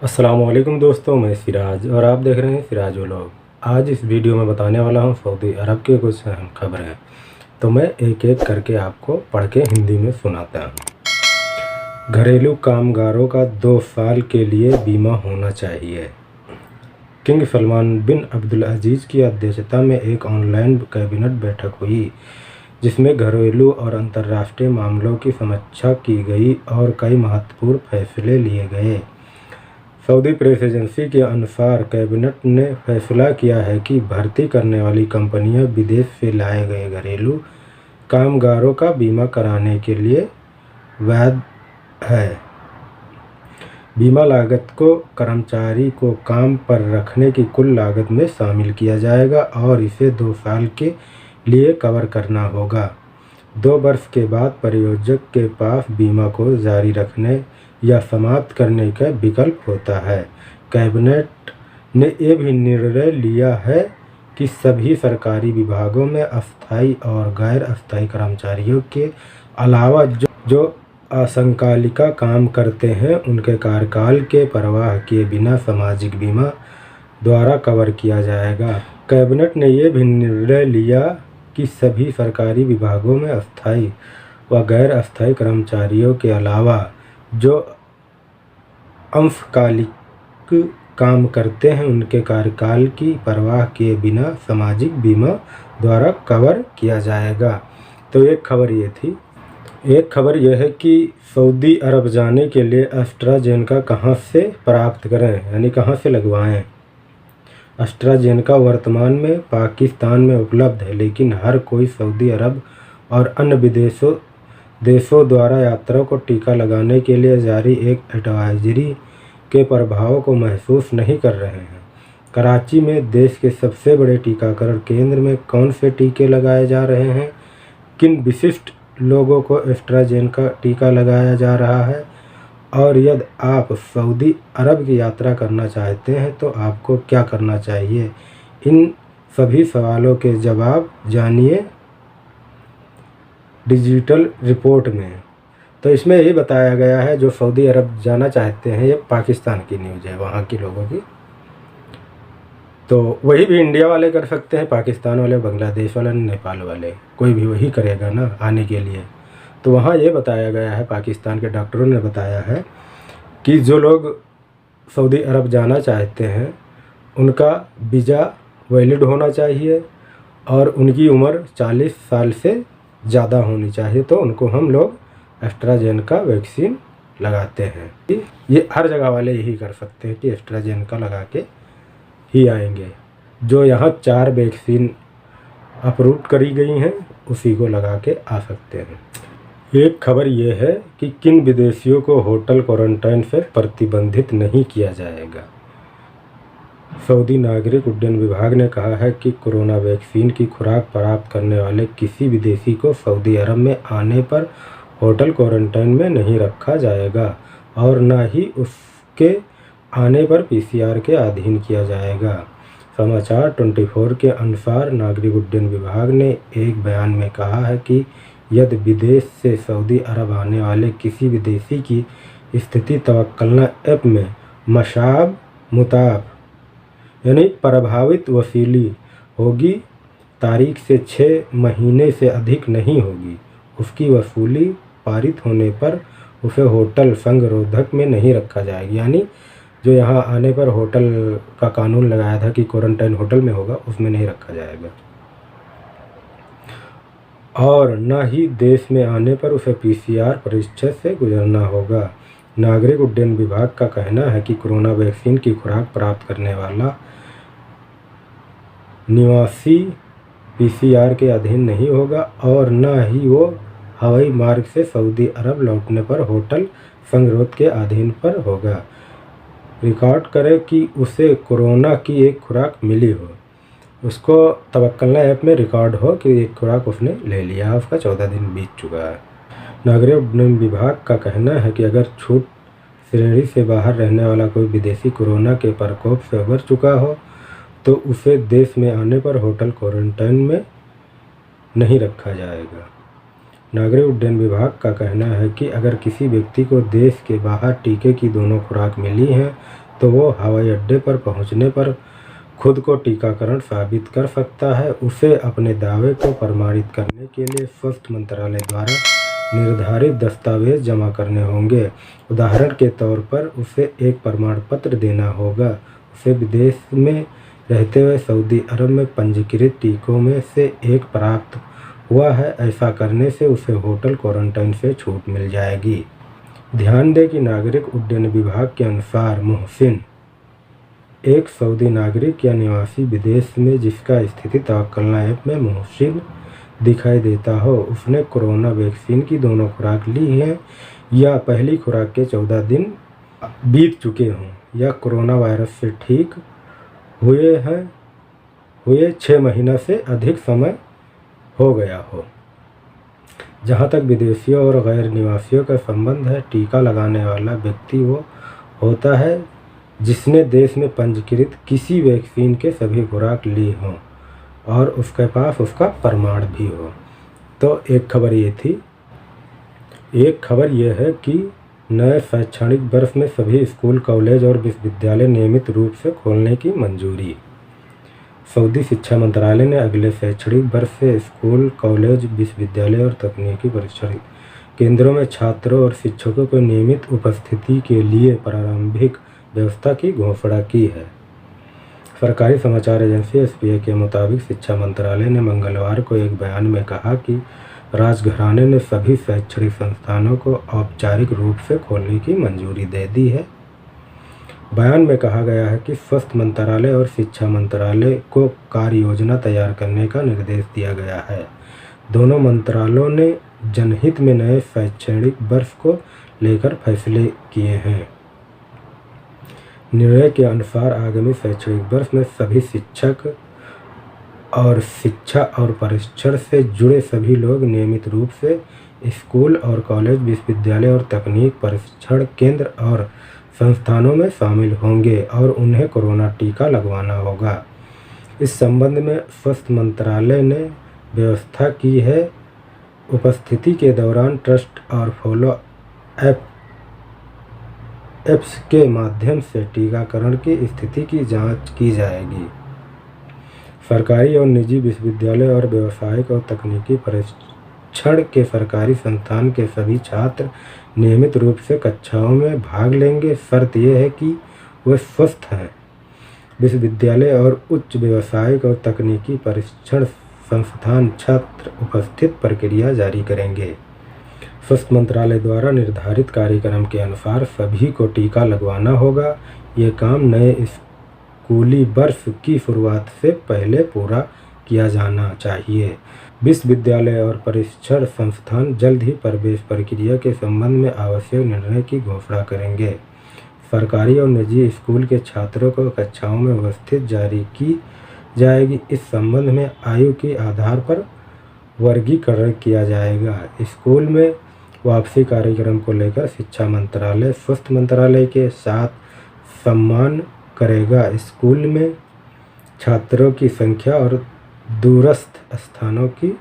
अस्सलामुअलैकुम दोस्तों, मैं सिराज और आप देख रहे हैं सिराज व्लॉग। आज इस वीडियो में बताने वाला हूं सऊदी अरब के कुछ अहम खबरें। तो मैं एक एक करके आपको पढ़ के हिंदी में सुनाता हूं। घरेलू कामगारों का 2 साल के लिए बीमा होना चाहिए। किंग सलमान बिन अब्दुल अजीज़ की अध्यक्षता में एक ऑनलाइन कैबिनेट बैठक हुई, जिसमें घरेलू और अंतर्राष्ट्रीय मामलों की समीक्षा की गई और कई महत्वपूर्ण फैसले लिए गए। सऊदी प्रेस एजेंसी के अनुसार कैबिनेट ने फैसला किया है कि भर्ती करने वाली कंपनियां विदेश से लाए गए घरेलू कामगारों का बीमा कराने के लिए वैध है। बीमा लागत को कर्मचारी को काम पर रखने की कुल लागत में शामिल किया जाएगा और इसे 2 साल के लिए कवर करना होगा। 2 वर्ष के बाद प्रायोजक के पास बीमा को जारी रखने या समाप्त करने का विकल्प होता है। कैबिनेट ने यह भी निर्णय लिया है कि सभी सरकारी विभागों में अस्थायी और गैर अस्थायी कर्मचारियों के अलावा जो असंकालिका काम करते हैं, उनके कार्यकाल के परवाह किए बिना सामाजिक बीमा द्वारा कवर किया जाएगा। कैबिनेट ने यह भी निर्णय लिया कि सभी सरकारी विभागों में अस्थायी व गैर अस्थायी कर्मचारियों के अलावा जो अंशकालिक काम करते हैं, उनके कार्यकाल की परवाह किए बिना सामाजिक बीमा द्वारा कवर किया जाएगा। तो एक खबर ये थी। एक खबर यह है कि सऊदी अरब जाने के लिए एस्ट्राजेनेका कहाँ से प्राप्त करें, यानी कहाँ से लगवाएं। एस्ट्राजेनेका वर्तमान में पाकिस्तान में उपलब्ध है, लेकिन हर कोई सऊदी अरब और अन्य देशों द्वारा यात्रा को टीका लगाने के लिए जारी एक एडवाइजरी के प्रभाव को महसूस नहीं कर रहे हैं। कराची में देश के सबसे बड़े टीकाकरण केंद्र में कौन से टीके लगाए जा रहे हैं, किन विशिष्ट लोगों को एस्ट्राजेनेका टीका लगाया जा रहा है, और यदि आप सऊदी अरब की यात्रा करना चाहते हैं तो आपको क्या करना चाहिए, इन सभी सवालों के जवाब जानिए डिजिटल रिपोर्ट में। तो इसमें ये बताया गया है, जो सऊदी अरब जाना चाहते हैं, ये पाकिस्तान की न्यूज़ है, वहाँ के लोगों की। तो वही भी इंडिया वाले कर सकते हैं, पाकिस्तान वाले, बांग्लादेश वाले, नेपाल वाले, कोई भी वही करेगा ना आने के लिए। तो वहाँ ये बताया गया है, पाकिस्तान के डॉक्टरों ने बताया है कि जो लोग सऊदी अरब जाना चाहते हैं उनका वीज़ा वैलिड होना चाहिए और उनकी उम्र 40 साल से ज़्यादा होनी चाहिए। तो उनको हम लोग एस्ट्राजेनेका वैक्सीन लगाते हैं। ये हर जगह वाले यही कर सकते हैं कि एस्ट्राजेनेका लगा के ही आएंगे। जो यहाँ 4 वैक्सीन अप्रूव करी गई हैं, उसी को लगा के आ सकते हैं। एक खबर ये है कि किन विदेशियों को होटल क्वारंटाइन से प्रतिबंधित नहीं किया जाएगा। सऊदी नागरिक उड्डयन विभाग ने कहा है कि कोरोना वैक्सीन की खुराक प्राप्त करने वाले किसी विदेशी को सऊदी अरब में आने पर होटल क्वारंटाइन में नहीं रखा जाएगा और न ही उसके आने पर PCR के अधीन किया जाएगा। समाचार 24 के अनुसार नागरिक उड्डयन विभाग ने एक बयान में कहा है कि यदि विदेश से सऊदी अरब आने वाले किसी विदेशी की स्थिति तवक्कलना ऐप में मशाब मुताब यानी प्रभावित वसूली होगी तारीख से 6 महीने से अधिक नहीं होगी, उसकी वसूली पारित होने पर उसे होटल संगरोधक में नहीं रखा जाएगा। यानी जो यहाँ आने पर होटल का कानून लगाया था कि क्वारंटाइन होटल में होगा, उसमें नहीं रखा जाएगा। और न ही देश में आने पर उसे PCR परीक्षा से गुजरना होगा। नागरिक उड्डयन विभाग का कहना है कि कोरोना वैक्सीन की खुराक प्राप्त करने वाला निवासी PCR के अधीन नहीं होगा और न ही वो हवाई मार्ग से सऊदी अरब लौटने पर होटल संगरोध के अधीन पर होगा। रिकॉर्ड करें कि उसे कोरोना की एक खुराक मिली हो, उसको तवक्कलना ऐप में रिकॉर्ड हो कि एक खुराक उसने ले लिया, उसका 14 दिन बीत चुका है। नागरिक उड्डयन विभाग का कहना है कि अगर छूट श्रेणी से बाहर रहने वाला कोई विदेशी कोरोना के प्रकोप से उबर चुका हो तो उसे देश में आने पर होटल क्वारंटाइन में नहीं रखा जाएगा। नागरिक उड्डयन विभाग का कहना है कि अगर किसी व्यक्ति को देश के बाहर टीके की दोनों खुराक मिली हैं तो वो हवाई अड्डे पर पहुंचने पर खुद को टीकाकरण साबित कर सकता है। उसे अपने दावे को प्रमाणित करने के लिए स्वास्थ्य मंत्रालय द्वारा निर्धारित दस्तावेज जमा करने होंगे। उदाहरण के तौर पर उसे एक प्रमाण पत्र देना होगा। उसे विदेश में रहते हुए सऊदी अरब में पंजीकृत टीकों में से एक प्राप्त हुआ है। ऐसा करने से उसे होटल क्वारंटाइन से छूट मिल जाएगी। ध्यान दें कि नागरिक उड्डयन विभाग के अनुसार मुहसिन एक सऊदी नागरिक या निवासी विदेश में जिसका स्थिति तवक्कलना ऐप में मुहसिन दिखाई देता हो, उसने कोरोना वैक्सीन की दोनों खुराक ली है या पहली खुराक के 14 दिन बीत चुके हों या कोरोना वायरस से ठीक हुए 6 महीना से अधिक समय हो गया हो। जहाँ तक विदेशियों और गैर निवासियों का संबंध है, टीका लगाने वाला व्यक्ति वो होता है जिसने देश में पंजीकृत किसी वैक्सीन के सभी खुराक ली हों और उसके पास उसका प्रमाण भी हो। तो एक खबर ये थी। एक खबर यह है कि नए शैक्षणिक वर्ष में सभी स्कूल, कॉलेज और विश्वविद्यालय नियमित रूप से खोलने की मंजूरी। सऊदी शिक्षा मंत्रालय ने अगले शैक्षणिक वर्ष से स्कूल, कॉलेज, विश्वविद्यालय और तकनीकी परीक्षण केंद्रों में छात्रों और शिक्षकों को नियमित उपस्थिति के लिए प्रारंभिक व्यवस्था की घोषणा की है। सरकारी समाचार एजेंसी एसपीए के मुताबिक शिक्षा मंत्रालय ने मंगलवार को एक बयान में कहा कि राजघराने ने सभी शैक्षणिक संस्थानों को औपचारिक रूप से खोलने की मंजूरी दे दी है। बयान में कहा गया है कि स्वास्थ्य मंत्रालय और शिक्षा मंत्रालय को कार्य योजना तैयार करने का निर्देश दिया गया है। दोनों मंत्रालयों ने जनहित में नए शैक्षणिक वर्ष को लेकर फैसले किए हैं। निर्णय के अनुसार आगामी शैक्षणिक वर्ष में सभी शिक्षक और शिक्षा और परीक्षण से जुड़े सभी लोग नियमित रूप से स्कूल और कॉलेज, विश्वविद्यालय और तकनीक परीक्षण केंद्र और संस्थानों में शामिल होंगे और उन्हें कोरोना टीका लगवाना होगा। इस संबंध में स्वास्थ्य मंत्रालय ने व्यवस्था की है। उपस्थिति के दौरान ट्रस्ट और फॉलो एप्स के माध्यम से टीकाकरण की स्थिति की जांच की जाएगी। सरकारी और निजी विश्वविद्यालय और व्यावसायिक और तकनीकी परीक्षण के सरकारी संस्थान के सभी छात्र नियमित रूप से कक्षाओं में भाग लेंगे। शर्त यह है कि वे स्वस्थ हैं। विश्वविद्यालय और उच्च व्यावसायिक और तकनीकी परीक्षण संस्थान छात्र उपस्थित प्रक्रिया जारी करेंगे। स्वास्थ्य मंत्रालय द्वारा निर्धारित कार्यक्रम के अनुसार सभी को टीका लगवाना होगा। ये काम नए स्कूली वर्ष की शुरुआत से पहले पूरा किया जाना चाहिए। विश्वविद्यालय और परीक्षण संस्थान जल्द ही प्रवेश प्रक्रिया के संबंध में आवश्यक निर्णय की घोषणा करेंगे। सरकारी और निजी स्कूल के छात्रों को कक्षाओं में उपस्थित जारी की जाएगी। इस संबंध में आयु के आधार पर वर्गीकरण किया जाएगा। स्कूल में वापसी कार्यक्रम को लेकर शिक्षा मंत्रालय स्वास्थ्य मंत्रालय के साथ सम्मान करेगा। स्कूल में छात्रों की संख्या और दूरस्थ स्थानों की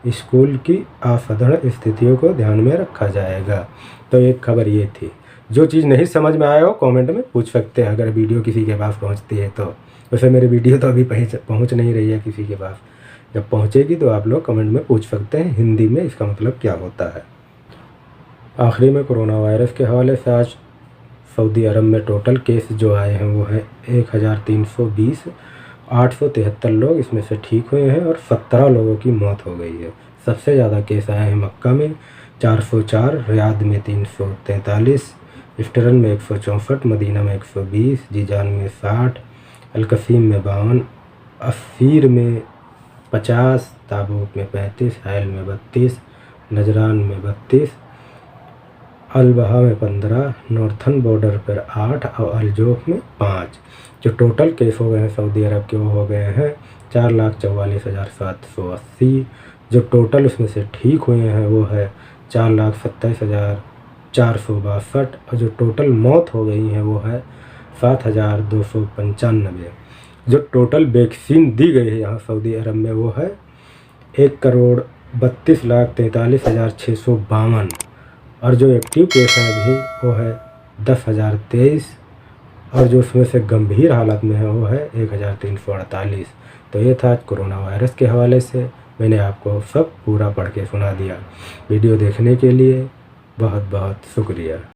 स्कूल की असाधारण स्थितियों को ध्यान में रखा जाएगा। तो एक खबर ये थी। जो चीज़ नहीं समझ में आया हो कमेंट में पूछ सकते हैं, अगर वीडियो किसी के पास पहुंचती है तो। वैसे मेरी वीडियो तो अभी पहुंच नहीं रही है किसी के पास। जब पहुंचेगी तो आप लोग कमेंट में पूछ सकते हैं हिंदी में इसका मतलब क्या होता है। आखिरी में कोरोना वायरस के हवाले से आज सऊदी अरब में टोटल केस जो आए हैं वो है 1320। 873 लोग इसमें से ठीक हुए हैं और 17 लोगों की मौत हो गई है। सबसे ज़्यादा केस आए हैं मक्का में 404, रियाद में 343, इस्टर्न में 164, मदीना में 120, जीजान में 60, अलकसीम में 52, असीर में 50, ताबूक में 35, हैल में 32, नजरान में 32, अलबहा में 15, नॉर्थन बॉर्डर पर 8 और अलजोफ में 5। जो टोटल केस हो गए हैं सऊदी अरब के वो हो गए हैं 4,44,780। जो टोटल उसमें से ठीक हुए हैं वो है 4,27,462 और जो टोटल मौत हो गई हैं वो है 7,295। जो टोटल वैक्सीन दी गई है यहाँ सऊदी अरब में वो है 1,32,43,652 और जो एक्टिव केस हैं अभी वो है 10,023 और जो उसमें से गंभीर हालत में है वो है 1348। तो ये था कोरोना वायरस के हवाले से, मैंने आपको सब पूरा पढ़ के सुना दिया। वीडियो देखने के लिए बहुत बहुत शुक्रिया।